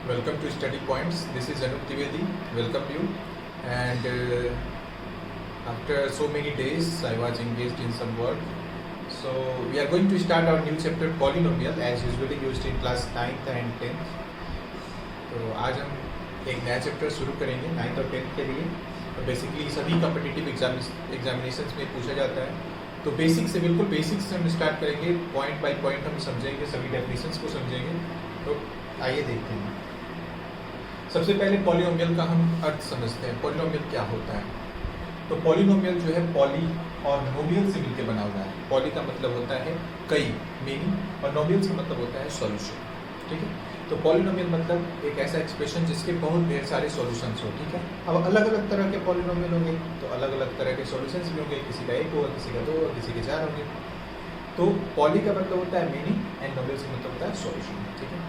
Welcome to Study Points. This is Anup Trivedi. Welcome you. And after so many days, I was engaged in some work. So we are going to start our new chapter polynomial as usually used in class 9th and 10th. तो आज हम एक नया chapter शुरू करेंगे 9th और 10th के लिए. तो बेसिकली सभी कॉम्पिटिटिव एग्जामिनेशंस में पूछा जाता है. तो बेसिक से बिल्कुल बेसिक से हम स्टार्ट करेंगे, पॉइंट बाय पॉइंट हम समझेंगे, सभी डेफिनेशंस को समझेंगे. तो आइए देखते हैं. सबसे पहले पॉलिनोमियल का हम अर्थ समझते हैं. पॉलिनोमियल क्या होता है? तो पॉलिनोमियल जो है पॉली और नोमियल से मिलकर बना हुआ है. पॉली का मतलब होता है कई, मेनी, और नोमियल का मतलब होता है सॉल्यूशन. ठीक है. तो पॉलिनोमियल मतलब एक ऐसा एक्सप्रेशन जिसके बहुत ढेर सारे सॉल्यूशंस हो. ठीक है. अब अलग अलग तरह के पॉलिनोमियल होंगे तो अलग अलग तरह के सॉल्यूशंस भी होंगे. किसी का एक होगा, किसी का दो, किसी के चार होंगे. तो पॉली का मतलब होता है मेनी एंड नोमियल से मतलब होता है सॉल्यूशन. ठीक है.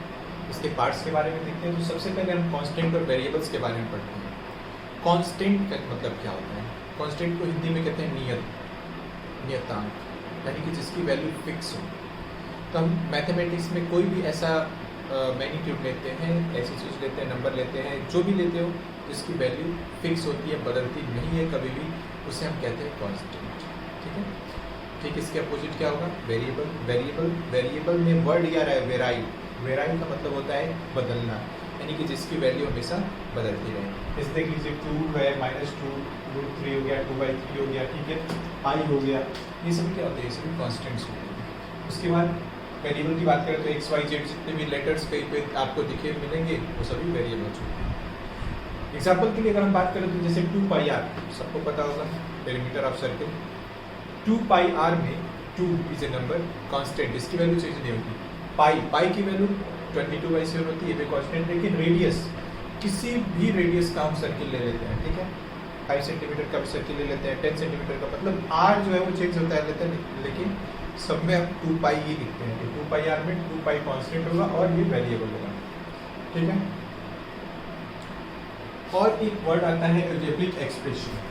इसके पार्ट्स के बारे में देखते हैं. तो सबसे पहले हम कांस्टेंट और वेरिएबल्स के बारे में पढ़ते हैं. कांस्टेंट का मतलब क्या होता है? कांस्टेंट को हिंदी में कहते हैं नियतांक, यानी कि जिसकी वैल्यू फिक्स हो. तो हम मैथमेटिक्स में कोई भी ऐसा मैग्नीट्यूड लेते हैं, ऐसी चीज़ लेते हैं, नंबर लेते हैं, जो भी लेते हो जिसकी वैल्यू फिक्स होती है, बदलती नहीं है कभी भी, उसे हम कहते हैं कांस्टेंट. ठीक है. ठीक. इसके अपोजिट क्या होगा? वेरिएबल में वर्ड यार है वेराई. वेराई का मतलब होता है बदलना, यानी कि जिसकी वैल्यू हमेशा बदलती रहे. जैसे देख लीजिए 2 है, -2√3 हो गया, 2/3 हो गया. ठीक है. i हो गया. ये सब क्या होते हैं? ये सभी कॉन्स्टेंट्स होते हैं. उसके बाद वेरिएबल की बात करें तो XYZ जितने भी लेटर्स कहीं पे आपको दिखे मिलेंगे वो सभी वेरिएबल्स होते हैं. एग्जाम्पल के लिए अगर हम बात करें तो जैसे 2πr, सबको पता होगा पेरीमीटर ऑफ सर्कल. 2πr में 2 इज ए नंबर कांस्टेंट, इसकी वैल्यू चेंज नहीं होगी. पाई की वैल्यू 22/7 होती है, ये भी कांस्टेंट. लेकिन रेडियस, किसी भी रेडियस का हम सर्किल ले लेते हैं. ठीक है. 5 सेंटीमीटर का भी सर्किल ले लेते हैं, 10 सेंटीमीटर का, मतलब r जो है वो चेंज होता है लेते हैं, लेकिन सब में हम 2π ही लिखते हैं. तो 2πr में 2π कांस्टेंट होगा और ये वेरिएबल होगा. ठीक है. और एक वर्ड आता है अलजेब्रिक एक्सप्रेशन.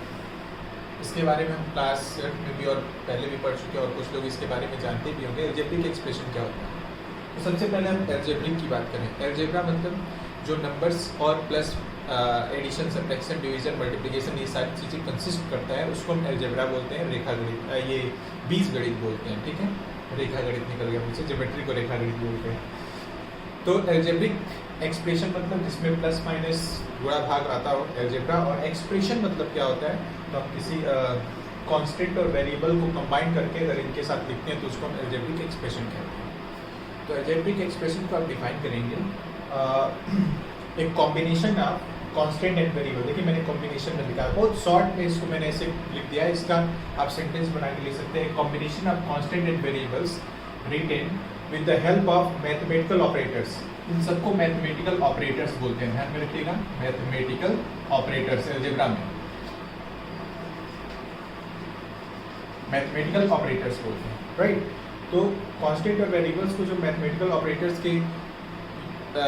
इसके बारे में हम क्लास 8 में भी और पहले भी पढ़ चुके हैं और कुछ लोग इसके बारे में जानते भी होंगे. अलजेब्रिक एक्सप्रेशन क्या होता है? तो सबसे पहले हम अलजेब्रिक की बात करें. अलजेब्रा मतलब जो नंबर्स और plus addition, subtraction, division, multiplication, ये सारी चीज़ें कंसिस्ट करता है, उसको हम अलजेब्रा बोलते हैं. रेखा गणित, ये बीजगणित बोलते हैं. ठीक है. रेखा गणित निकल गया मुझसे, ज्योमेट्री को रेखा गणित बोलते हैं. तो अलजेब्रिक एक्सप्रेशन मतलब जिसमें प्लस माइनस गुणा भाग आता हो, अलजेब्रा. और एक्सप्रेशन मतलब क्या होता है? तो हम किसी कांस्टेंट और वेरिएबल को कंबाइन करके अगर इनके साथ लिखते हैं तो उसको हम अलजेब्रिक एक्सप्रेशन कहते हैं. तो अलजेब्रिक एक्सप्रेशन को आप डिफाइन करेंगे एक combination of constant and variable. देखिए मैंने कॉम्बिनेशन में लिखा है, बहुत शॉर्ट में इसको मैंने ऐसे लिख दिया है. इसका आप सेंटेंस बना के लिख सकते हैं. Combination of constant and variables written with the help of mathematical operators. इन सबको मैथमेटिकल ऑपरेटर्स बोलते हैं. ध्यान में रखिएगा, मैथमेटिकल ऑपरेटर्स अलजेब्रा में मैथमेटिकल ऑपरेटर्स बोलते हैं. राइट. तो कांस्टेंट और वेरिएबल्स को जो मैथमेटिकल ऑपरेटर्स के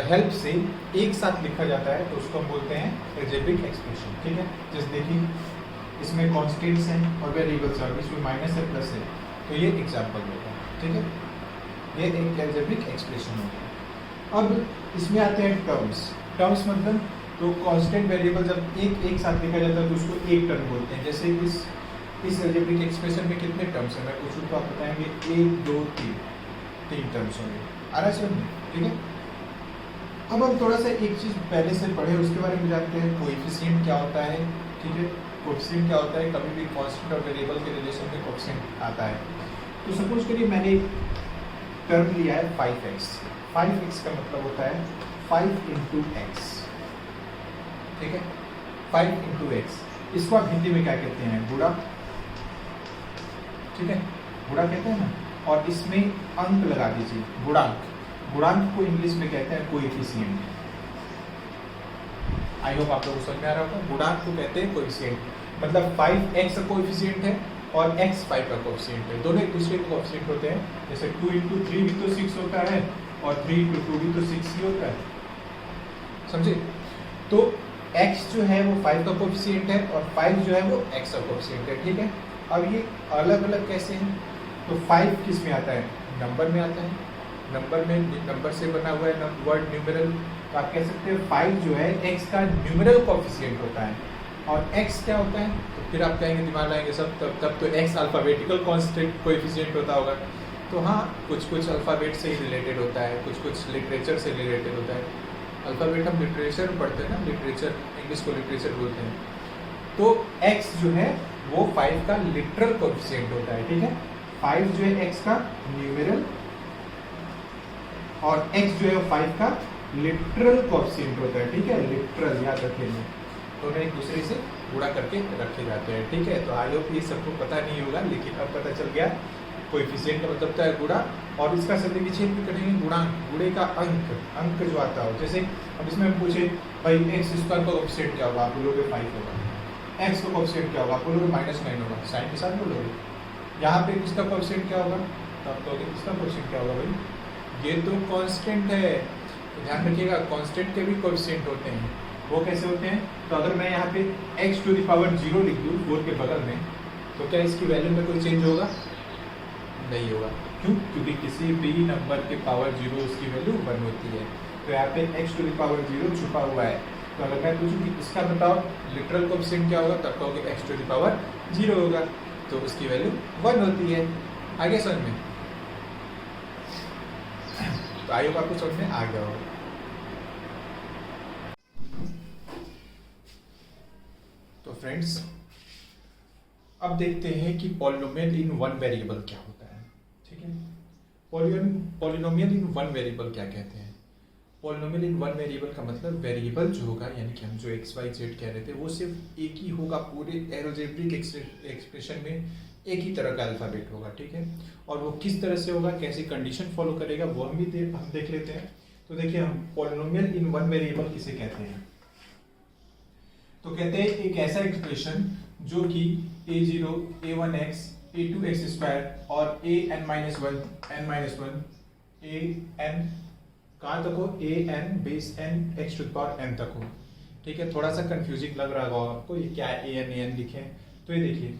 हेल्प से एक साथ लिखा जाता है तो उसको हम बोलते हैं अलजेब्रिक एक्सप्रेशन. ठीक है. जैसे देखिए इसमें कांस्टेंट्स हैं और वेरिएबल्स हैं, इसमें माइनस है, प्लस है, तो ये एग्जांपल होगा. ठीक है. ये एक अलजेब्रिक एक्सप्रेशन होगा. अब इसमें आते हैं टर्म्स मतलब तो कांस्टेंट वेरिएबल जब एक साथ लिखा जाता है तो उसको एक टर्म बोलते हैं. जैसे इस अलजेब्रिक एक्सप्रेशन में कितने टर्म्स हैं मैं पूछूँ तो आप बताएंगे 1 2 3 टर्म्स होंगे. आ रहा है समझ में? ठीक है. अब हम थोड़ा सा एक चीज़ पहले से पढ़े उसके बारे में जानते हैं. कोएफिशिएंट क्या होता है? ठीक है. कोएफिशिएंट क्या होता है? कभी भी कांस्टेंट और वेरिएबल के रिलेशन में कोएफिशिएंट आता है. तो सपोज करिए मैंने एक टर्म लिया है 5x. 5x का मतलब होता है 5 into x. ठीक है. 5 into x, इसको आप हिंदी में क्या कहते हैं? गुणा. ठीक है. गुणा कहते हैं ना. और इसमें अंक लगा दीजिए, गुणांक. गुणांक को इंग्लिश में कहते हैं कोएफिशिएंट. आई होप आप लोगों को समझ में आ रहा होगा. गुणांक को कहते हैं कोएफिशिएंट. मतलब 5x का कोएफिशिएंट है और x 5 का कोएफिशिएंट है. दोनों एक दूसरे के कोएफिशिएंट होते हैं. जैसे 2 into 3 भी तो 6 होता है और 3 into 2 भी तो 6 ही होता है. समझे? तो x जो है वो 5 का कोएफिशिएंट है और 5 जो है वो x का कोएफिशिएंट है. ठीक है. अब ये अलग अलग कैसे हैं? तो 5 किस में आता है? नंबर में आता है. नंबर में नंबर से बना हुआ है वर्ड न्यूमेरल, तो आप कह सकते हैं 5 जो है x का न्यूमेरल कोएफिशिएंट होता है। और x क्या होता है, तो फिर आप कहेंगे दिमाग लाएंगे सब, तब तो x अल्फ़ाबेटिकल कांस्टेंट कोएफिशिएंट होता होगा। तो हाँ, कुछ अल्फ़ाबेट से ही रिलेटेड होता है, कुछ लिटरेचर से रिलेटेड होता है। अल्फ़ाबेट हम लिटरेचर में पढ़ते हैं ना, लिटरेचर, इंग्लिश को लिटरेचर बोलते हैं। तो x जो है वो 5 का लिटरल कोएफिशिएंट होता है, ठीक है। 5 जो है x का न्यूमेरल और x जो है 5 का लिटरल कोएफिशिएंट होता है, ठीक है। लिटरल याद रखेंगे, दोनों एक दूसरे से गुणा करके रखे जाते हैं, ठीक है। तो आई होप ये सबको पता नहीं होगा, लेकिन अब पता चल गया। कोएफिशिएंट का मतलब है गुणा, और इसका सब्स्टिट्यूशन भी करेंगे गुणांक, गुणे का अंक जो आता हो। जैसे अब इसमें हम पूछे भाई x स्क्वायर का कोएफिशिएंट क्या होगा, आप बोलोगे 5 होगा। x का कोएफिशिएंट क्या होगा, आप बोलोगे -9 होगा, साइन के साथ बोलोगे। यहाँ पे इसका कोएफिशिएंट क्या होगा, तो आप कहोगे इसका कोएफिशिएंट क्या होगा, भाई ये तो कांस्टेंट है। तो ध्यान रखिएगा, कांस्टेंट के भी कोएफिशिएंट होते हैं। वो कैसे होते हैं, तो अगर मैं यहाँ पे x⁴ लिख दूँ 4 के बगल में, तो क्या इसकी वैल्यू में कोई चेंज होगा, नहीं होगा। क्यों, क्योंकि किसी भी नंबर के पावर 0 उसकी वैल्यू 1 होती है। तो यहाँ पे x⁴ छुपा हुआ है। तो अगर मैं पूछूं कि इसका बताओ लिटरल कोएफिशिएंट क्या होगा, तब कहोगे x⁴ होगा, तो उसकी वैल्यू 1 होती है। आगे समझ में, तो आई होप आपको समझ में आ गया होगा। तो फ्रेंड्स, अब देखते हैं कि पॉलिनोमियल इन वन वेरिएबल क्या होता है, ठीक है। पॉलिनोमियल इन वन वेरिएबल क्या कहते हैं। पॉलिनोमियल इन वन वेरिएबल का मतलब वेरिएबल जो होगा, यानी कि हम जो x y z कह रहे थे, वो सिर्फ एक ही होगा, पूरे एल्जेब्रिक एक्सप्रेशन में एक ही तरह का अल्फाबेट होगा, ठीक है। और वो किस तरह से होगा, कैसी कंडीशन फॉलो करेगा, वो हम देख लेते हैं। तो देखिए, हम पॉलिनोमियल इन वन वेरिएबल किसे कहते हैं, तो कहते हैं एक ऐसा एक्सप्रेशन जो कि a0, a1x, a2x² और an-1, n-1, an कहाँ तक हो, an base n x to power n तक हो, ठीक है। थोड़ा सा कंफ्यूजिंग लग रहा होगा आपको, ये क्या है an लिखे। तो ये देखिए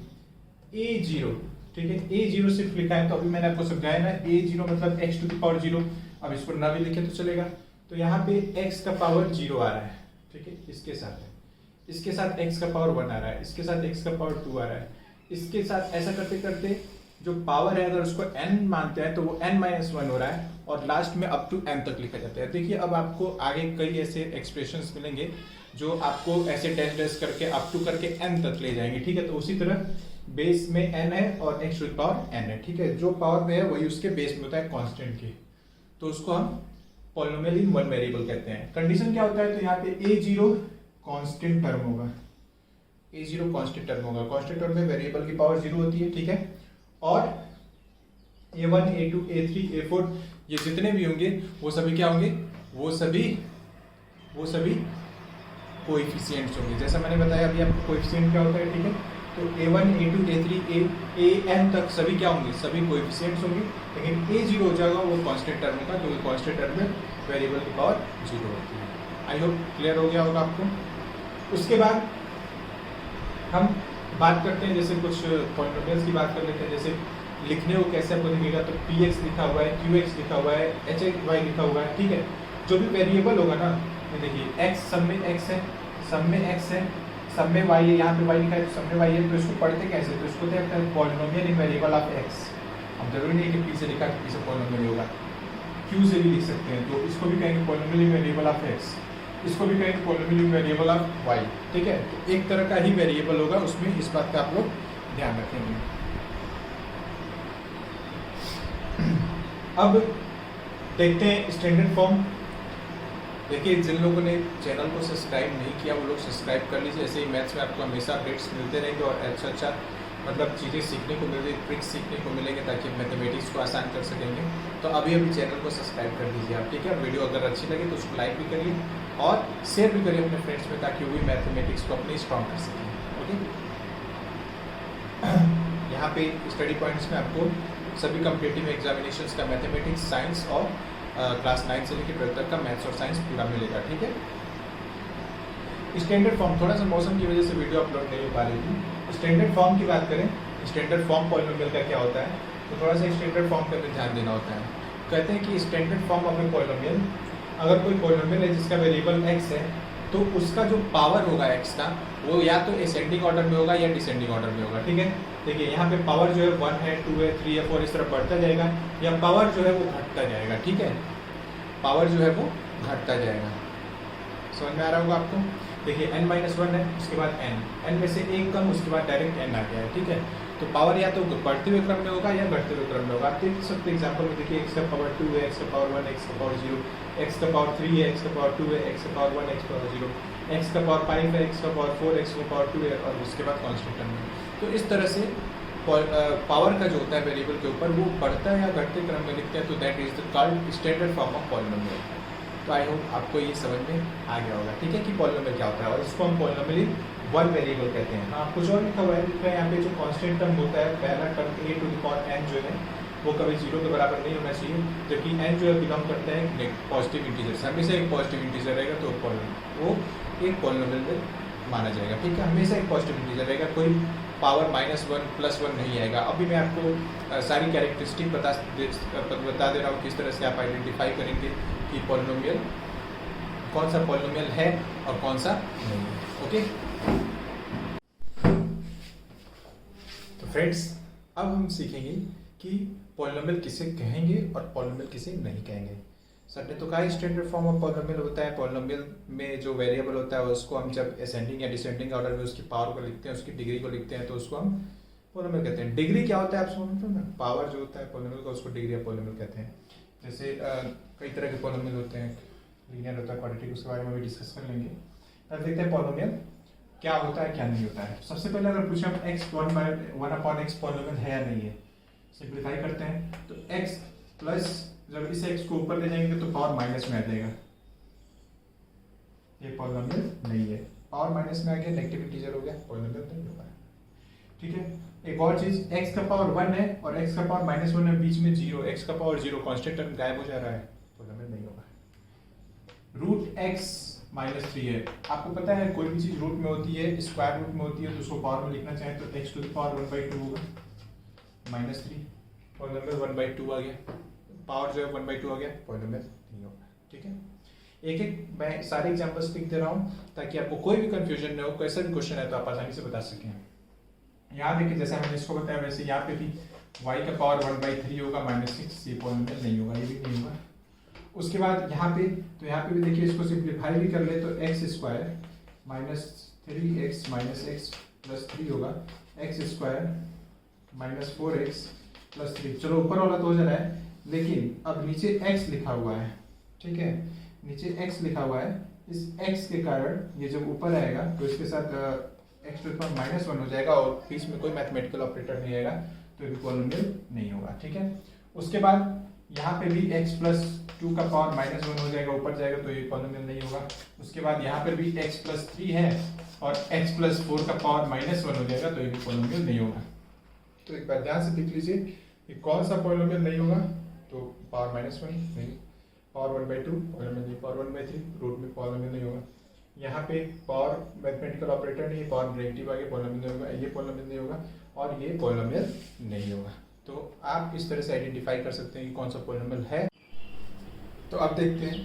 a0, ठीक है, a0 सिर्फ लिखा है, तो अभी मैंने आपको समझाया ना, a0 मतलब x टू पावर 0। अब इसको ना भी लिखे तो चलेगा। तो यहाँ पे x का पावर 0 आ रहा है, ठीक है, इसके साथ x का पावर 1 आ रहा है, इसके साथ x का पावर 2 आ रहा है, इसके साथ ऐसा करते करते जो पावर है, अगर उसको n मानते हैं तो वो n-1 हो रहा है, और लास्ट में अप टू n तक लिखा जाता है। देखिए, अब आपको आगे कई ऐसे एक्सप्रेशंस मिलेंगे जो आपको ऐसे डैश डैश करके अप टू करके n तक ले जाएंगे, ठीक है। तो उसी तरह बेस में n है और x टू पावर n है, ठीक है। जो पावर में है वही उसके बेस में होता है कांस्टेंट के, तो उसको हम पॉलिनोमियल इन वन वेरिएबल कहते हैं। कंडीशन क्या होता है, तो यहाँ पे a0 कांस्टेंट टर्म होगा, a0 कांस्टेंट टर्म होगा। कांस्टेंट टर्म में वेरिएबल की पावर 0 होती है, ठीक है। और a1, a2, a3, a4 ये जितने भी होंगे वो सभी क्या होंगे, वो सभी कोएफिशिएंट्स होंगे। जैसा मैंने बताया अभी आपको कोएफिशिएंट क्या होता है, ठीक है। तो a1, a2, a3, an तक सभी क्या होंगे, सभी कोएफिशिएंट्स होंगे। लेकिन a0 हो जाएगा, वो कांस्टेंट टर्म होगा, क्योंकि कांस्टेंट टर्म में वेरिएबल की पावर 0 होती है। आई होप क्लियर हो गया होगा आपको। उसके बाद हम बात करते हैं, जैसे कुछ पॉलिनोमियल्स की बात कर लेते हैं। जैसे लिखने को कैसे आपको दिखेगा, तो px लिखा हुआ है, qx लिखा हुआ है, hy लिखा हुआ है, ठीक है। जो भी वेरिएबल होगा ना, ये देखिए x सब में x है, सब में x है, सब में y है, यहाँ पे y लिखा है तो सब में y है। तो इसको पढ़ते कैसे, तो इसको देखते हैं polynomial in variable of x। अब जरूरी नहीं कि p से लिखा कि p से पॉलिनोमियल होगा, q से भी लिख सकते हैं। तो इसको भी कहेंगे polynomial in variable of x, इसको भी कहेंगे polynomial in variable of y, ठीक है। तो एक तरह का ही वेरिएबल होगा उसमें, इस बात का आप लोग ध्यान रखेंगे। अब देखते हैं स्टैंडर्ड फॉर्म। देखिए, जिन लोगों ने चैनल को सब्सक्राइब नहीं किया वो लोग सब्सक्राइब कर लीजिए। ऐसे ही मैथ्स में आपको हमेशा अपडेट्स मिलते रहेंगे और अच्छा मतलब चीज़ें सीखने को मिलेगी, ट्रिक्स सीखने को मिलेंगे, ताकि मैथमेटिक्स को आसान कर सकेंगे। तो अभी चैनल को सब्सक्राइब कर दीजिए आप, ठीक है। वीडियो अगर अच्छी लगे तो उसको लाइक भी करिए और शेयर भी करिए अपने फ्रेंड्स में, ताकि वो भी मैथमेटिक्स को अपने स्ट्रॉन्ग कर सकें, ओके। यहाँ पे स्टडी पॉइंट्स में आपको सभी कॉम्पिटिटिव एग्जामिनेशंस का मैथमेटिक्स, साइंस और क्लास 9 से लेकर 12 तक का मैथ्स और साइंस पूरा मिलेगा, ठीक है। स्टैंडर्ड फॉर्म, थोड़ा सा मौसम की वजह से वीडियो अपलोड नहीं हो पा रही थी। स्टैंडर्ड फॉर्म की बात करें, स्टैंडर्ड फॉर्म पॉलिनोमियल का क्या होता है, तो थोड़ा सा स्टैंडर्ड फॉर्म पे ध्यान देना होता है। कहते हैं कि standard form of a polynomial, अगर कोई पॉलिनोमियल है जिसका वेरिएबल x है तो उसका जो पावर होगा x का वो या तो असेंडिंग ऑर्डर में होगा या डिसेंडिंग ऑर्डर में होगा। ठीक है, देखिए यहाँ पे पावर जो है 1 है, 2 है, 3 है, 4 इस तरह बढ़ता जाएगा, या पावर जो है वो घटता जाएगा। ठीक है, पावर जो है वो घटता जाएगा। समझ में आ रहा होगा आपको। देखिए n-1 है, उसके बाद n में से एक कम, उसके बाद डायरेक्ट n आ गया है। ठीक है, तो पावर या तो बढ़ते हुए क्रम में होगा या घटते हुए क्रम में होगा। आप देख सकते एग्जाम्पल में, देखिए x का पावर 2 है, x का पावर 1, x का पावर 0, x का पावर 3 है, x का पावर 2 है, x का पावर 1, x का पावर 0, x का पावर 5 है, x का पावर 4, x का पावर 2 है, और उसके बाद कांस्टेंट टर्म में। तो इस तरह से पावर का जो होता है वेरिएबल के ऊपर वो बढ़ता है या घटते क्रम में लिखते हैं, तो that is the called standard form of polynomial. तो आई होप आपको ये समझ में आ गया होगा। ठीक है, कि पॉलिनोमियल क्या होता है, और इसको हम पॉलिनोमियल वन वेरिएबल कहते हैं। हाँ, कुछ और लिखा हुआ है, लिखा है यहाँ पे जो कांस्टेंट टर्म होता है, पहला term a to the power n जो है वो कभी 0 के बराबर नहीं होना चाहिए, जबकि n जो है बिलोंग करता है पॉजिटिव इंटीजर से। हमेशा एक पॉजिटिव इंटीजर रहेगा तो वो एक पॉलिनोमियल में माना जाएगा। ठीक है, हमेशा एक पॉजिटिव इंटीजर रहेगा, कोई पावर -1 +1 नहीं आएगा। अभी मैं आपको सारी कैरेक्टरिस्टिक बता दे रहा हूँ किस तरह से आप आइडेंटिफाई करेंगे कि पॉलिनोमियल कौन सा पॉलिनोमियल है और कौन सा नहीं है। ओके, तो फ्रेंड्स अब हम सीखेंगे कि पॉलिनोमियल किसे कहेंगे और पॉलिनोमियल किसे नहीं कहेंगे। सर ने तो कहा स्टैंडर्ड फॉर्म ऑफ पॉलिनोमियल होता है, पॉलिनोमियल में जो वेरिएबल होता है उसको हम जब असेंडिंग या डिसेंडिंग ऑर्डर में उसकी पावर को लिखते हैं, उसकी डिग्री को लिखते हैं, तो उसको हम पॉलिनोमियल कहते हैं। डिग्री क्या होता है आप समझते हो ना, पावर जो होता है पॉलिनोमियल का उसको डिग्री या पॉलिनोमियल कहते हैं। जैसे कई तरह के पॉलिनोमियल होते हैं, लीनियर होता है, क्वाड्रेटिक, उसके बारे में भी डिस्कस कर लेंगे। अब देखते हैं पॉलिनोमियल क्या होता है क्या नहीं होता है। सबसे पहले अगर पूछे हम x 1/(x) पॉलिनोमियल है या नहीं है, सिंप्लीफाई करते हैं तो x प्लस, जब इस x को ऊपर ले जाएंगे तो पावर माइनस में आ जाएगा, ये पॉलिनोमियल नहीं है। पावर माइनस में आ गया, नेगेटिव इंटीजर हो गया, पॉलिनोमियल नहीं होगा। ठीक है, एक और चीज, x का पावर 1 है और x का पावर -1 है, बीच में 0, x का पावर 0, कांस्टेंट टर्म गायब हो जा रहा है, पॉलिनोमियल नहीं होगा। रूट x -3 है, आपको पता है कोई भी चीज रूट में होती है, स्क्वायर रूट में होती है, तो उसको पावर में लिखना चाहे तो x टू द पावर 1/2 होगा, -3, पॉलिनोमियल 1/2 आ गया, पावर जो है 1/2 आ गया, पॉलिनोमियल नहीं होगा। ठीक है, एक एक मैं सारे एग्जांपल्स लिख दे रहा हूँ ताकि आपको कोई भी कंफ्यूजन न हो, कैसा भी क्वेश्चन है तो आप आसानी से बता सकें। यहाँ देखिए जैसे हमने इसको बताया वैसे यहाँ पे भी y का पावर 1/3 होगा, -6, ये पॉलिनोमियल नहीं होगा, ये भी नहीं होगा। उसके बाद यहाँ पे, तो यहाँ पे भी देखिए इसको सिंप्लीफाई भी कर ले तो x² -3x -x +3 होगा, x² -4x +3। चलो ऊपर वाला तो हो जा रहा है, लेकिन अब नीचे x लिखा हुआ है। ठीक है, नीचे x लिखा हुआ है, इस x के कारण ये जब ऊपर आएगा तो इसके साथ x टू द पावर -1 हो जाएगा और बीच में कोई मैथमेटिकल ऑपरेटर नहीं आएगा, तो ये पॉलिनोमियल नहीं होगा। ठीक है, उसके बाद यहाँ पे भी x + 2 का पावर -1 हो जाएगा, ऊपर जाएगा, तो ये पॉलिनोमियल नहीं होगा। उसके बाद यहाँ पर भी x + 3 है और x + 4 का पावर -1 हो जाएगा, तो ये भी पॉलिनोमियल नहीं होगा। तो एक बार ध्यान से लिख लीजिए कि कौन सा पॉलिनोमियल नहीं होगा, तो पावर -1 नहीं, पावर 1/2 पॉलिनोमियल नहीं, पावर 1/3 रूट में पॉलिनोमियल नहीं होगा। यहाँ पे पावर मैथमेटिकल ऑपरेटर नहीं, पावर नेगेटिव आ गया, पॉलिनोमियल नहीं होगा, ये पॉलिनोमियल नहीं होगा और ये पॉलिनोमियल नहीं होगा। तो आप इस तरह से आइडेंटिफाई कर सकते हैं कि कौन सा पॉलिनोमियल है। तो अब देखते हैं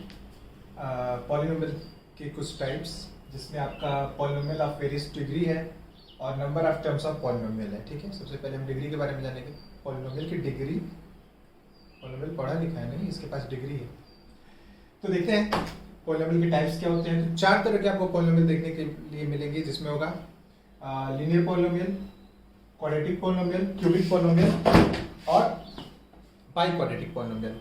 पॉलिनोमियल के कुछ टाइप्स, जिसमें आपका पॉलिनोमियल ऑफ वेरियस डिग्री है और number of terms of polynomial है। ठीक है, सबसे पहले हम डिग्री के बारे में जानेंगे। पॉलिनोमियल की डिग्री, पॉलिनोमियल पढ़ा लिखा है नहीं, इसके पास डिग्री है। तो देखते हैं पॉलिनोमियल के टाइप्स क्या होते हैं। तो 4 तरह के आपको पॉलिनोमियल देखने के लिए मिलेंगे, जिसमें होगा linear polynomial, quadratic polynomial, cubic polynomial और बाई क्वाड्रेटिक पॉलिनोमियल।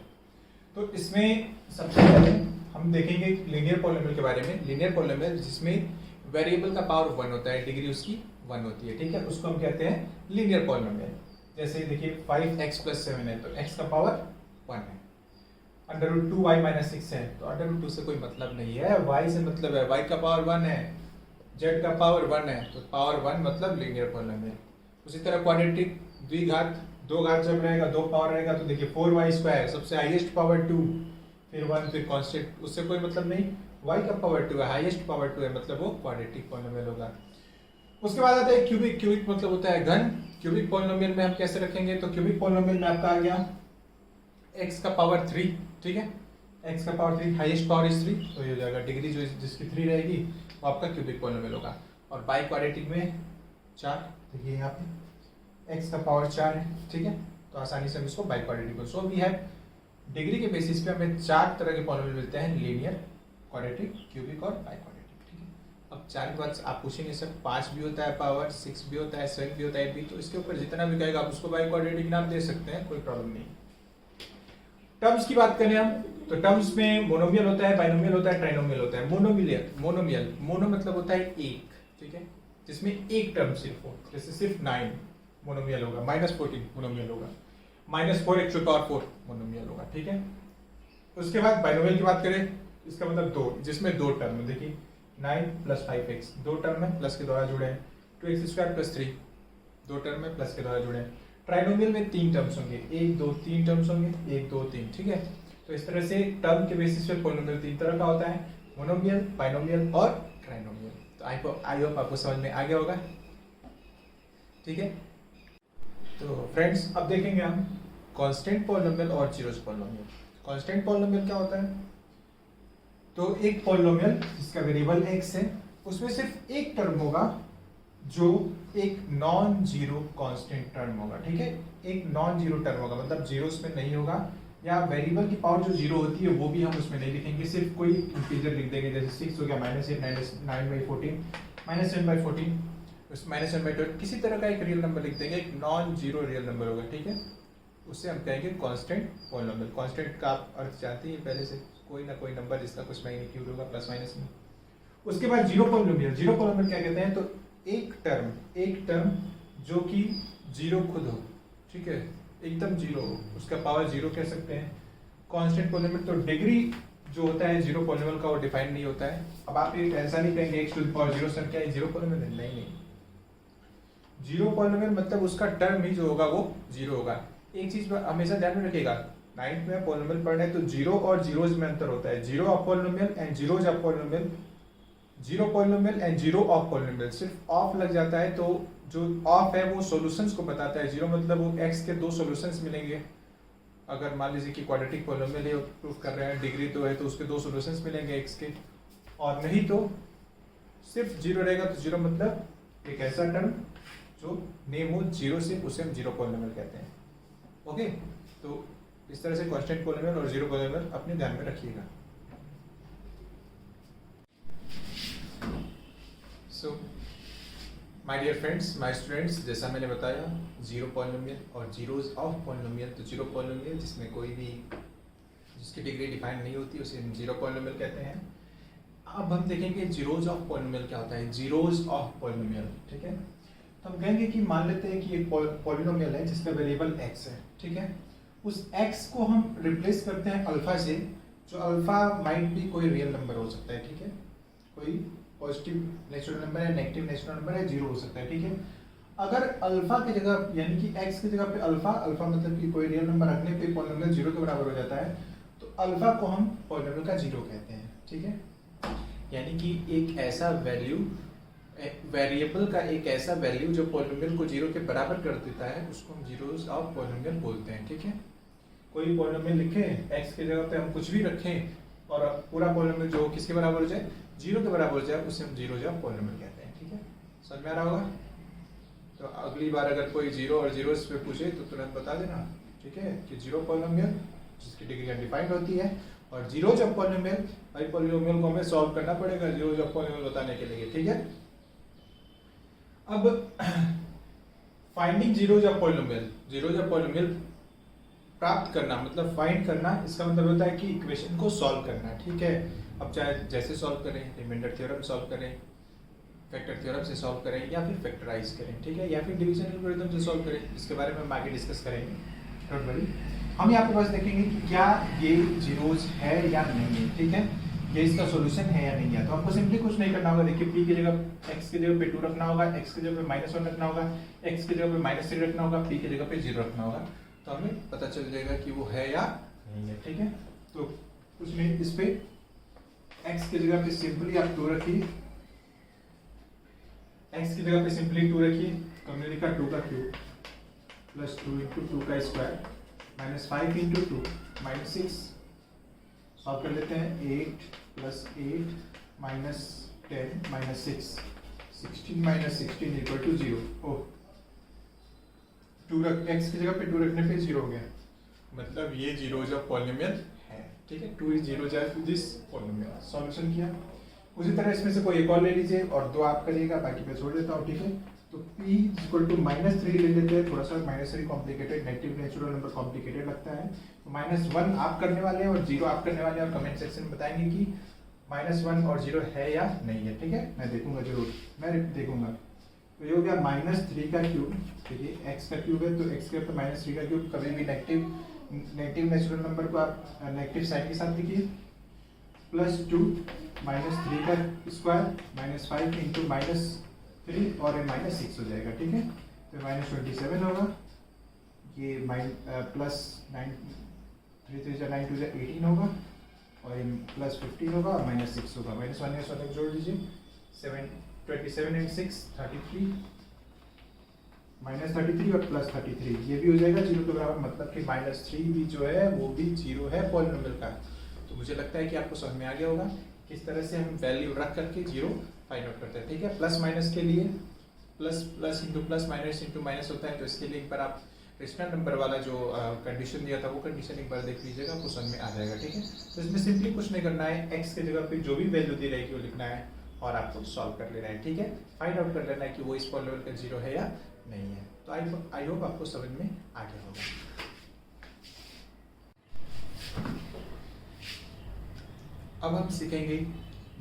तो इसमें सबसे पहले हम देखेंगे लीनियर पॉलिनोमियल के बारे में। लीनियर पॉलिनोमियल जिसमें वेरिएबल का पावर 1 होता है, डिग्री उसकी 1 होती है। ठीक है, उसको हम कहते हैं लीनियर पॉलिनोमियल। जैसे देखिए 5x + 7 है, तो x का पावर 1 है, √2y - 6 है, तो √2 से कोई मतलब नहीं है, y से मतलब है, y का पावर 1 है, z का पावर 1 है, तो पावर 1 मतलब लीनियर पॉलिनोमियल। उसी तरह क्वाड्रेटिक, द्विघात, 2 घात जब रहेगा, 2 पावर रहेगा, तो देखिए 4y², सबसे हाईएस्ट पावर 2, फिर 1, फिर कांस्टेंट, उससे कोई मतलब नहीं, y का पावर 2 है, हाईएस्ट पावर 2 है, मतलब वो क्वाड्रेटिक पॉलिनोमियल होगा। उसके बाद आता है क्यूबिक। क्यूबिक मतलब होता है घन। क्यूबिक पॉलिनोमियल में हम कैसे रखेंगे, तो क्यूबिक पॉलिनोमियल में आपका आ गया x का पावर 3, ठीक है, x का पावर 3, हाईएस्ट पावर इज 3, तो ये हो जाएगा डिग्री जो जिसकी 3 रहेगी वो आपका क्यूबिक पॉलिनोमियल होगा। और बाई क्वाड्रेटिक में 4, देखिए यहाँ पे x का पावर 4 है, ठीक है, तो आसानी से हम इसको biquadratic. So we have degree के बेसिस पे हमें 4 तरह के पॉलिनोमियल मिलते हैं, लीनियर, क्वाड्रेटिक, क्यूबिक और बाई क्वाड्रेटिक, ठीक है। अब 4 के बाद आप पूछेंगे सर 5 भी होता है पावर, 6 भी होता है, 7 भी होता है, 8 भी, तो इसके ऊपर जितना भी कहेगा आप उसको बाई क्वाड्रेटिक नाम दे सकते हैं, कोई प्रॉब्लम नहीं। टर्म्स की बात करें हम, तो टर्म्स में मोनोमियल होता है, बाइनोमियल होता है, ट्राइनोमियल होता है। मोनोमियल, मोनो मतलब होता है एक, ठीक है, जिसमें एक टर्म सिर्फ हो, जैसे सिर्फ 9 मोनोमियल होगा, -14 मोनोमियल होगा, -4 x पावर 4 मोनोमियल होगा, ठीक है। उसके बाद बाइनोमियल की बात करें, इसका मतलब 2, जिसमें 2 टर्म है, देखिए 9 + 5x, 2 टर्म है, प्लस के द्वारा जुड़े हैं, 2x² + 3, 2 टर्म है, प्लस के द्वारा जुड़े हैं। ट्राइनोमियल में 3 टर्म्स होंगे, 1 2 3 टर्म्स होंगे, 1 2 3, ठीक है। तो इस तरह से टर्म के बेसिस पे पॉलिनोमियल 3 तरह का होता है, मोनोमियल, बाइनोमियल और ट्राइनोमियल। तो आई होप आपको समझ में आ गया होगा, ठीक है। तो फ्रेंड्स अब देखेंगे हम कांस्टेंट पॉलिनोमियल और जीरोस पॉलिनोमियल। कांस्टेंट पॉलिनोमियल क्या होता है, तो एक पॉलिनोमियल जिसका वेरिएबल x है, उसमें सिर्फ एक टर्म होगा जो एक नॉन जीरो कांस्टेंट टर्म होगा, ठीक है, एक नॉन जीरो टर्म होगा, मतलब जीरो उसमें नहीं होगा, या वेरिएबल की पावर जो जीरो होती है वो भी हम उसमें नहीं लिखेंगे, सिर्फ कोई इंटीजर लिख देंगे, जैसे 6 हो गया, -8 9/14, -10/14, उस -1/12, किसी तरह का एक रियल नंबर लिख देंगे, एक नॉन जीरो रियल नंबर होगा, ठीक है, उससे हम कहेंगे कांस्टेंट पॉलिनोमियल। कांस्टेंट का आप अर्थ जानते हैं पहले से, कोई ना कोई नंबर जिसका कुछ मैग्नीट्यूड होगा प्लस माइनस में। उसके बाद जीरो पॉलिनोमियल, जीरो पॉलिनोमियल क्या कहते हैं, तो एक टर्म जो कि जीरो खुद हो, ठीक है, एकदम जीरो हो, उसका पावर जीरो कह सकते हैं। कांस्टेंट पॉलिनोमियल, तो डिग्री जो होता है जीरो पॉलिनोमियल का वो डिफाइन नहीं होता है। अब आप ये ऐसा नहीं कहेंगे x⁻0 सर क्या जीरो पॉलिनोमियल, नहीं, जीरो पॉलिनोमियल मतलब उसका टर्म ही जो होगा वो जीरो होगा। एक चीज हमेशा ध्यान में रखिएगा, 9th में पॉलिनोमियल पढ़ना है तो जीरो और जीरोज में अंतर होता है, zero of polynomial and zeros of polynomial, zero polynomial and zero of polynomial, सिर्फ ऑफ लग जाता है तो जो ऑफ है वो सॉल्यूशंस को बताता है, जीरो मतलब वो x के 2 सॉल्यूशंस मिलेंगे। अगर मान लीजिए कि क्वाड्रेटिक पॉलिनोमियल है, प्रूफ कर रहे हैं, डिग्री तो है, तो उसके 2 सॉल्यूशंस मिलेंगे x के, और नहीं तो सिर्फ जीरो रहेगा, तो जीरो मतलब एक ऐसा टर्म जो नेम हो जीरो से, उसे हम जीरो पॉलिनोमियल कहते हैं। ओके, तो इस तरह से कांस्टेंट पॉलिनोमियल और जीरो पॉलिनोमियल अपने ध्यान में रखिएगा। So my dear friends, my students, जैसा मैंने बताया जीरो पॉलिनोमियल और जीरोज ऑफ पॉलिनोमियल, तो जीरो पॉलिनोमियल जिसमें कोई भी जिसकी डिग्री डिफाइन नहीं होती उसे हम जीरो पॉलिनोमियल कहते हैं। अब हम देखेंगे जीरोज ऑफ पॉलिनोमियल क्या होता है, जीरोज ऑफ पॉलिनोमियल, ठीक है। तो हम कहेंगे कि मान लेते हैं कि एक पॉलिनोमियल है जिसका वेरिएबल x है, ठीक है, उस x को हम रिप्लेस करते हैं अल्फा से, जो अल्फा माइट भी कोई रियल नंबर हो सकता है, ठीक है, कोई पॉजिटिव नेचुरल नंबर है, नेगेटिव नेचुरल नंबर है, जीरो हो सकता है, ठीक है। अगर अल्फा की जगह यानी कि x की जगह पे अल्फा मतलब कि कोई रियल नंबर रखने पे पॉलिनोमियल जीरो के बराबर हो जाता है, तो अल्फा को हम पॉलिनोमियल का जीरो कहते हैं, ठीक है। यानी कि एक ऐसा वैल्यू, वेरिएबल का एक ऐसा वैल्यू जो पॉलिनोमियल को जीरो के बराबर कर देता है, उसको हम जीरोस ऑफ पॉलिनोमियल बोलते हैं, ठीक है। कोई पॉलिनोमियल लिखें, x की जगह पे हम कुछ भी रखें और पूरा पॉलिनोमियल जो किसके बराबर हो जाए, जीरो के बराबर हो जाए, उसे हम जीरोस ऑफ पॉलिनोमियल कहते हैं, ठीक है। समझ में आ रहा होगा। तो अगली बार अगर कोई जीरो और जीरोस पे पूछे तो तुरंत बता देना, ठीक है, कि जीरो पॉलिनोमियल जिसकी डिग्री अनडिफाइंड होती है, और जीरोस ऑफ पॉलिनोमियल, भाई पॉलिनोमियल को हमें सॉल्व करना पड़ेगा जीरोस ऑफ पॉलिनोमियल बताने के लिए, ठीक है। अब finding zeros of polynomial, zeros of polynomial प्राप्त करना मतलब फाइंड करना, इसका मतलब होता है कि इक्वेशन को सॉल्व करना, ठीक है। अब चाहे जैसे सॉल्व करें, रिमाइंडर थ्योरम सॉल्व करें, फैक्टर थ्योरम से सॉल्व करें, या फिर फैक्टराइज करें, ठीक है, या फिर डिवीजन एल्गोरिथम से सॉल्व करें, इसके बारे में हम आगे डिस्कस करेंगे, डोंट वरी। हम यहाँ पे बस देखेंगे कि क्या ये जीरोज है या नहीं है, ठीक है, ये इसका सॉल्यूशन है या नहीं है। तो आपको सिंपली कुछ नहीं करना होगा, देखिए p की जगह x की जगह पे 2 रखना होगा, x की जगह पे -1 रखना होगा, x की जगह पे -3 रखना होगा, p की जगह पे 0 रखना होगा, तो हमें पता चल जाएगा कि वो है या नहीं है, ठीक है। तो कुछ नहीं, इस पे x की जगह पे सिंपली आप 2 रखिए, x की जगह पे सिंपली 2 रखिए, तो हमने लिखा 2 का क्यूब प्लस 2 × 2 का स्क्वायर -5 इंटू 2 -6, सॉल्व कर लेते हैं। 8 + 8 -10 -6, 16 - 16 = 0। ओह, 2 रख x की जगह पे 2 रखने पे 0 हो गया, मतलब ये 0 जो पॉलिनोमियल है, ठीक है। 2 इज 0 जाए दिस पॉलिनोमियल। सॉल्यूशन किया। उसी तरह इसमें से कोई एक और ले लीजिए और 2 आप करिएगा, बाकी मैं छोड़ देता हूँ, ठीक है। तो p = -3 ले लेते हैं। थोड़ा सा -3 complicated, negative natural number complicated लगता है, तो -1 आप करने वाले हैं और 0 आप करने वाले हैं, और कमेंट सेक्शन में बताएंगे कि -1 और 0 है या नहीं है, ठीक है। मैं देखूंगा जरूर, मैं देखूंगा। तो ये हो गया -3 का क्यूब, देखिए x का क्यूब है तो x के ऊपर -3 का क्यूब। कभी भी नेगेटिव नेचुरल नंबर को आप नेगेटिव साइन के साथ लिखिए। +2 -3 का स्क्वायर -5 इंटू -3 और ये -6 हो जाएगा, ठीक है। तो -27 होगा, ये +9 3 3 9 2 18 होगा, और ये +15 होगा और -6 होगा। -1 जोड़ दीजिए। 27 and 6 33, -33 और +33, ये भी हो जाएगा 0 के बराबर, मतलब कि -3 भी जो है वो भी 0 है पॉलिनोमियल का। तो मुझे लगता है कि आपको समझ में आ गया होगा किस तरह से हम वैल्यू रख करके 0 फाइंड आउट करते हैं, ठीक है। प्लस माइनस के लिए plus into plus minus into minus होता है, तो इसके लिए एक बार आप रेशनल नंबर वाला जो कंडीशन दिया था वो कंडीशन एक बार देख लीजिएगा, आपको समझ में आ जाएगा, ठीक है। तो इसमें सिंपली कुछ नहीं करना है, एक्स की जगह पे जो भी वैल्यू दी रहेगी वो लिखना है और आपको सॉल्व कर लेना है, ठीक है। फाइंड आउट कर लेना है कि वो इस पॉलिनोमियल का 0 है या नहीं है। तो आई होप आपको समझ में आ गया होगा। अब हम सीखेंगे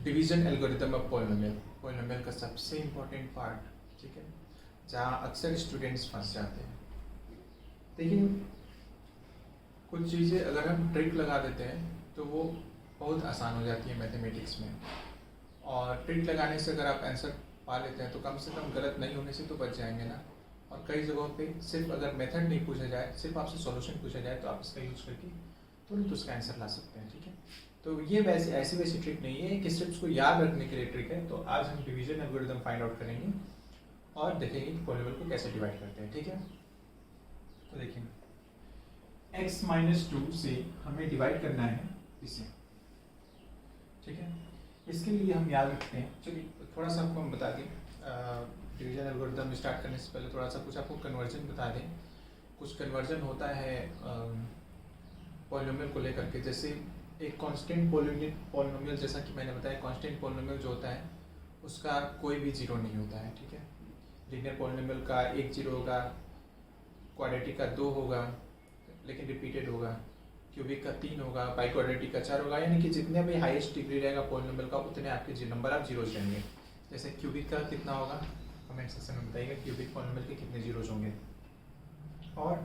डिवीजन एल्गोरिथम ऑफ पॉलिनोमियल का सबसे इंपॉर्टेंट पार्ट, ठीक है, जहाँ अक्सर स्टूडेंट्स फंस जाते हैं। देखिए, कुछ चीज़ें अगर हम ट्रिक लगा देते हैं तो वो बहुत आसान हो जाती है मैथमेटिक्स में, और ट्रिक लगाने से अगर आप आंसर पा लेते हैं तो कम से कम गलत नहीं होने से तो बच जाएंगे ना। और कई जगहों पे सिर्फ अगर मेथड नहीं पूछा जाए, सिर्फ आपसे सॉल्यूशन पूछा जाए, तो आप इसका यूज करके तुरंत उसका आंसर ला सकते हैं, ठीक है। तो ये ऐसी ट्रिक नहीं है कि स्टेप्स को याद रखने के लिए ट्रिक है। तो आज हम डिवीजन एल्गोरिथम फाइंड आउट करेंगे और देखेंगे कि पॉलिनोमियल को कैसे डिवाइड करते हैं, ठीक है। तो देखिए, x - 2 से हमें डिवाइड करना है इसे, ठीक है। इसके लिए हम याद रखते हैं, चलिए थोड़ा सा आपको हम बता दें, डिवीजन एल्गोरिथम स्टार्ट करने से पहले थोड़ा सा कुछ आपको कन्वर्जन बता दें। कुछ कन्वर्जन होता है पॉलिनोमियल को लेकर के, जैसे एक कांस्टेंट पॉलिनोमियल, जैसा कि मैंने बताया, कांस्टेंट पॉलिनोमियल जो होता है उसका कोई भी 0 नहीं होता है, ठीक है। लीनियर पॉलिनोमियल का 1 0 होगा, क्वाड्रेटिक का 2 होगा लेकिन रिपीटेड होगा, क्यूबिक का 3 होगा, बाई क्वाड्रेटिक का 4 होगा, यानी कि जितने भी हाईएस्ट डिग्री रहेगा पॉलिनोमियल का उतने आपके नंबर आप जीरोज लेंगे। जैसे क्यूबिक का कितना होगा, कमेंट सेक्शन में बताइएगा क्यूबिक पॉलिनोमियल के कितने जीरोज होंगे। और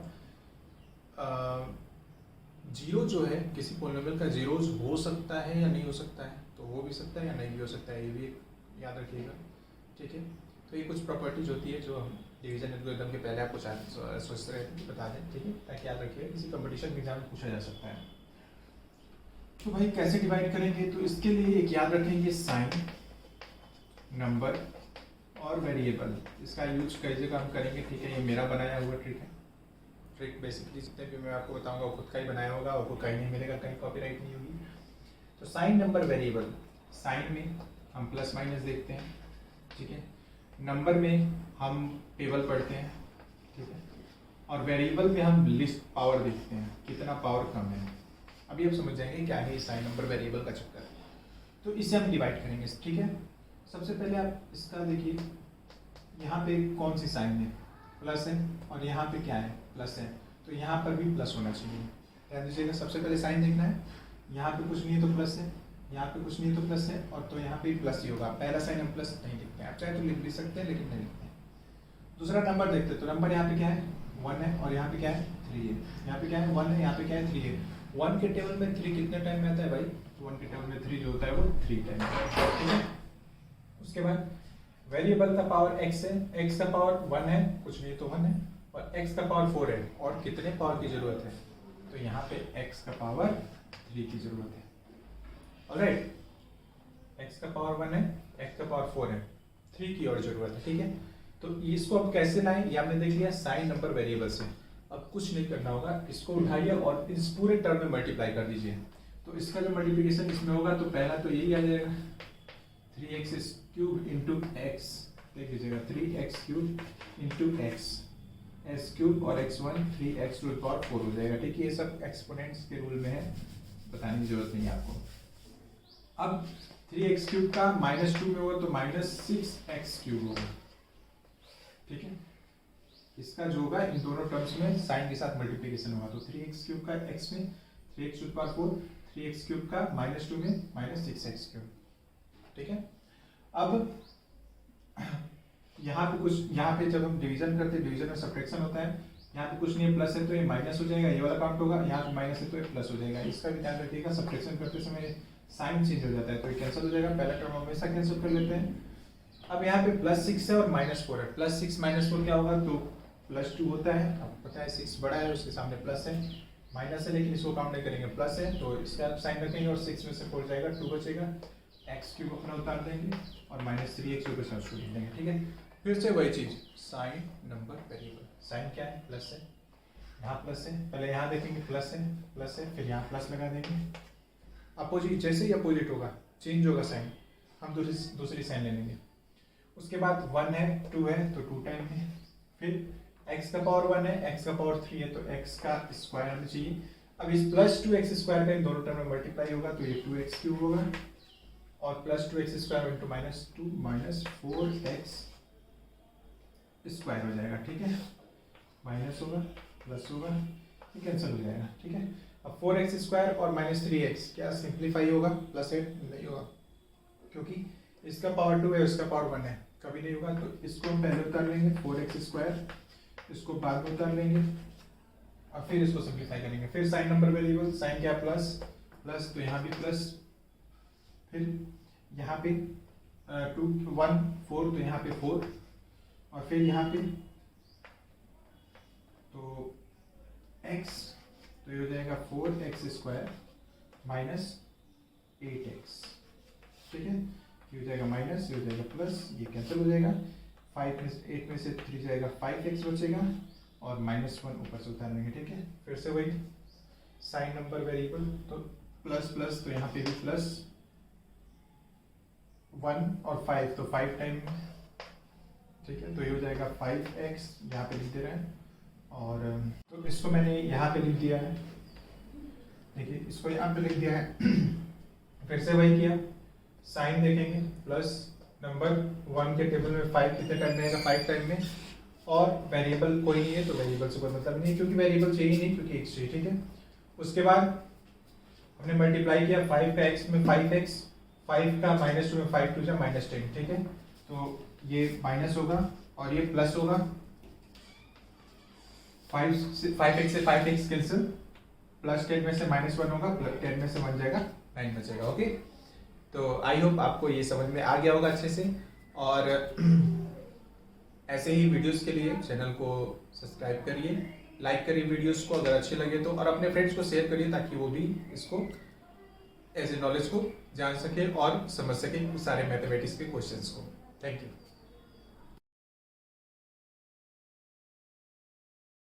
जीरो जो है किसी पॉलिनोमियल का जीरोज हो सकता है या नहीं हो सकता है, तो हो भी सकता है या नहीं भी हो सकता है, ये भी याद रखिएगा, ठीक है। तो ये कुछ प्रॉपर्टीज होती है जो हम डिवीजन एल्गोरिथम के पहले आपको सोचते रहे थे, बता दें, ठीक है, ताकि याद रखिएगा किसी कंपटीशन एग्जाम में पूछा जा सकता है। तो भाई कैसे डिवाइड करेंगे, तो इसके लिए एक याद रखेंगे साइन, नंबर और वेरिएबल, इसका यूज कई जगह हम करेंगे, ठीक है। ये मेरा बनाया हुआ ट्रिक है। ट्रिक बेसिकली जितने भी मैं आपको बताऊंगा वो खुद का ही बनाया होगा, आपको कहीं नहीं मिलेगा, कहीं कॉपीराइट नहीं होगी। तो साइन, नंबर, वेरिएबल, साइन में हम प्लस माइनस देखते हैं, ठीक है। नंबर में हम टेबल पढ़ते हैं, ठीक है। और वेरिएबल में हम लिस्ट पावर देखते हैं, कितना पावर कम है। अभी आप समझ जाएंगे क्या है साइन, नंबर, वेरिएबल का चक्कर। तो इसे हम डिवाइड करेंगे, ठीक है। सबसे पहले आप इसका देखिए, यहाँ पे कौन सी साइन है, प्लस है, और यहाँ पे क्या है, प्लस है, तो यहाँ पर भी प्लस होना चाहिए। ध्यान दीजिएगा, सबसे पहले साइन देखना है, यहाँ पे कुछ नहीं है तो प्लस है, यहाँ पे कुछ नहीं है तो प्लस है, और तो यहाँ पे भी प्लस ही होगा। पहला साइन हम प्लस नहीं लिखते हैं, आप चाहे तो लिख भी सकते हैं लेकिन नहीं लिखते हैं। दूसरा नंबर देखते हैं, तो नंबर यहाँ पे क्या है, 1 है, और यहाँ पे क्या है, 3 है। यहाँ पे क्या है, 1 है, यहाँ पे क्या है, 3 है। 1 के टेबल में 3 कितने टाइम में आता है भाई, तो 1 के टेबल में 3 जो होता है वो 3 टाइम, ठीक है। उसके बाद वेरिएबल का पावर x है, x का पावर 1 है, कुछ नहीं तो 1 है, और x का पावर 4 है, और कितने पावर की जरूरत है, तो यहाँ पे x का पावर 3 की जरूरत है। ऑलराइट, x का पावर 1 है, x का पावर 4 है, 3 की और जरूरत है, ठीक है। तो इसको अब कैसे लाएं, ये हमने देख लिया साइन, नंबर, वेरिएबल से। अब कुछ नहीं करना होगा, इसको उठाइए और इस पूरे टर्म में मल्टीप्लाई कर दीजिए। तो इसका जो मल्टीप्लिकेशन इसमें होगा तो पहला तो यही आ जाएगा 3x³ इंटू एक्स, देख लीजिएगा 3x³ इंटू एक्स, s³ और x1 3x⁴ हो जाएगा। ठीक है, ये सब एक्सपोनेंट्स के रूल में है, बताने की जरूरत नहीं है आपको। अब 3x³ का -2 में होगा तो -6x³ होगा। ठीक है, इसका जो होगा इन दोनों टर्म्स में साइन के साथ मल्टीप्लिकेशन होगा, तो 3x³ का x में 3x⁴, 3x³ का -2 में -6x³। ठीक है, अब यहाँ पे जब हम डिवीजन करते हैं, डिवीजन में सब्ट्रैक्शन होता है, यहाँ पे कुछ नहीं है, प्लस है तो ये माइनस हो जाएगा, ये वाला काउंट होगा, यहाँ पे माइनस है तो ये प्लस हो जाएगा। इसका भी ध्यान रखिएगा, सब्ट्रैक्शन करते समय साइन चेंज हो जाता है तो ये कैंसिल हो जाएगा, पहला टर्म हमेशा कैंसिल कर लेते हैं। अब यहाँ पे +6 है और -4 है, +6 -4 क्या होगा तो +2 होता है। आपको पता है 6 बड़ा है, उसके सामने प्लस है, माइनस है लेकिन इसको काउंट नहीं करेंगे, प्लस है तो इसका आप साइन रखेंगे और 6 में से 4 जाएगा, 2 बचेगा, x³ अपना उतार देंगे और -3x के साथ छोड़ देंगे। ठीक है, फिर से वही चीज, साइन नंबर वेरिएबल, साइन क्या है प्लस है, यहाँ प्लस है, पहले यहाँ देखेंगे प्लस है, फिर यहाँ प्लस लगा देंगे। अपोजिट जैसे ही अपोजिट होगा चेंज होगा साइन, हम दूसरी साइन ले लेंगे। उसके बाद 1 है 2 है तो 2 टाइम है, फिर x का पावर 1 है, x का पावर 3 है तो x का स्क्वायर हमें चाहिए। अब इस +2x² का इन दोनों टर्म में मल्टीप्लाई होगा तो ये 2x³ होगा और +2x² इंटू -2 -4x² हो जाएगा। ठीक है, माइनस होगा प्लस होगा, ये कैंसिल हो जाएगा। ठीक है, अब 4x² और -3x क्या सिंप्लीफाई होगा, +8 नहीं होगा क्योंकि इसका पावर 2 है, इसका पावर 1 है, कभी नहीं होगा। तो इसको हम पहले उतार लेंगे 4x², इसको बाद में उतार लेंगे और फिर इसको सिंप्लीफाई करेंगे। फिर साइन नंबर वेरिएबल, साइन क्या प्लस तो यहाँ भी प्लस, फिर यहाँ पे 2 1 4 तो यहाँ पे 4 और फिर यहाँ पे तो x तो ये हो जाएगा 4x² -8x। ठीक है, ये हो जाएगा माइनस, ये हो जाएगा प्लस, ये कैंसिल हो जाएगा, 8 में से 3 जाएगा, 5x बचेगा और -1 ऊपर से उतार लेंगे। ठीक है, फिर से वही साइन नंबर वेरिएबल, तो प्लस तो यहाँ पे भी प्लस 1 और 5 तो 5 टाइम। ठीक है, तो ये हो जाएगा 5x, यहाँ पे लिख दे रहे हैं और तो इसको मैंने यहाँ पे लिख दिया है, देखिए इसको यहाँ पे लिख दिया है। फिर से वही किया, साइन देखेंगे प्लस नंबर 1 के टेबल में 5 कितने टाइम में आएगा, 5 टाइम में, और वेरिएबल कोई नहीं है तो वेरिएबल से कोई मतलब नहीं क्योंकि वेरिएबल चाहिए नहीं क्योंकि x चाहिए। ठीक है, उसके बाद हमने मल्टीप्लाई किया 5 का x में 5x, 5 का -2 में 5 2 -10। ठीक है, तो ये माइनस होगा और ये प्लस होगा, 5x से 5x कैंसिल, +10 में से -1 होगा, 10 में से 1 जाएगा, 9 बचेगा। ओके, तो आई होप आपको ये समझ में आ गया होगा अच्छे से, और ऐसे ही वीडियोस के लिए चैनल को सब्सक्राइब करिए, लाइक करिए वीडियोस को अगर अच्छे लगे तो, और अपने फ्रेंड्स को शेयर करिए ताकि वो भी इसको ऐसे नॉलेज को जान सके और समझ सके सारे मैथमेटिक्स के क्वेश्चंस को। Thank you.